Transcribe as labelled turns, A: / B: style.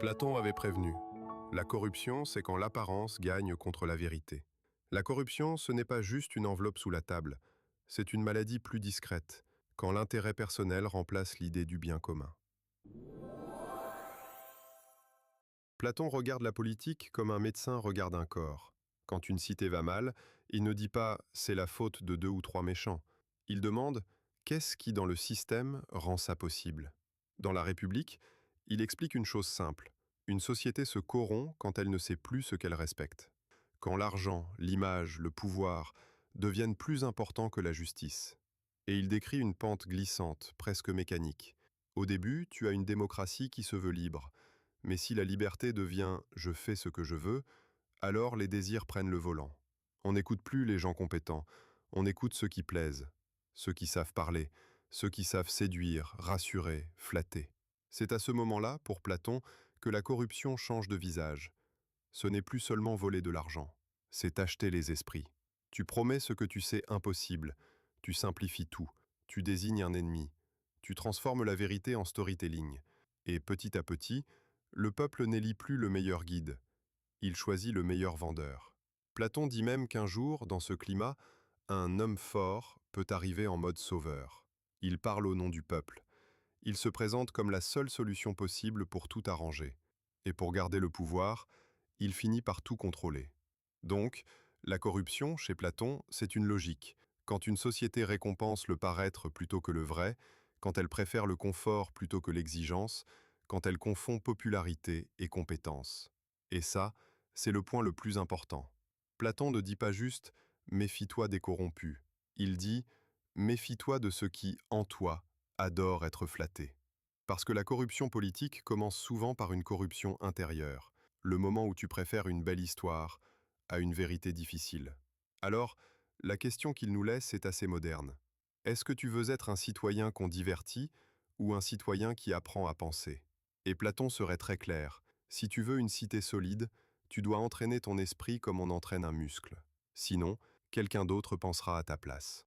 A: Platon avait prévenu. La corruption, c'est quand l'apparence gagne contre la vérité. La corruption, ce n'est pas juste une enveloppe sous la table, c'est une maladie plus discrète, quand l'intérêt personnel remplace l'idée du bien commun. Platon regarde la politique comme un médecin regarde un corps. Quand une cité va mal, il ne dit pas « c'est la faute de 2 ou 3 méchants ». Il demande « qu'est-ce qui dans le système rend ça possible ?» Dans La République, il explique une chose simple. Une société se corrompt quand elle ne sait plus ce qu'elle respecte. Quand l'argent, l'image, le pouvoir deviennent plus importants que la justice. Et il décrit une pente glissante, presque mécanique. Au début, tu as une démocratie qui se veut libre. Mais si la liberté devient « je fais ce que je veux », alors les désirs prennent le volant. On n'écoute plus les gens compétents, on écoute ceux qui plaisent, ceux qui savent parler, ceux qui savent séduire, rassurer, flatter. C'est à ce moment-là, pour Platon, que la corruption change de visage. Ce n'est plus seulement voler de l'argent, c'est acheter les esprits. Tu promets ce que tu sais impossible, tu simplifies tout, tu désignes un ennemi, tu transformes la vérité en storytelling. Et petit à petit, le peuple n'élit plus le meilleur guide, il choisit le meilleur vendeur. Platon dit même qu'un jour, dans ce climat, un homme fort peut arriver en mode sauveur. Il parle au nom du peuple. Il se présente comme la seule solution possible pour tout arranger. Et pour garder le pouvoir, il finit par tout contrôler. Donc, la corruption, chez Platon, c'est une logique. Quand une société récompense le paraître plutôt que le vrai, quand elle préfère le confort plutôt que l'exigence, quand elle confond popularité et compétence. Et ça, c'est le point le plus important. Platon ne dit pas juste « méfie-toi des corrompus ». Il dit « méfie-toi de ceux qui, en toi, adorent être flattés ». Parce que la corruption politique commence souvent par une corruption intérieure, le moment où tu préfères une belle histoire à une vérité difficile. Alors, la question qu'il nous laisse est assez moderne. Est-ce que tu veux être un citoyen qu'on divertit ou un citoyen qui apprend à penser? Et Platon serait très clair. Si tu veux une cité solide, tu dois entraîner ton esprit comme on entraîne un muscle. Sinon, quelqu'un d'autre pensera à ta place.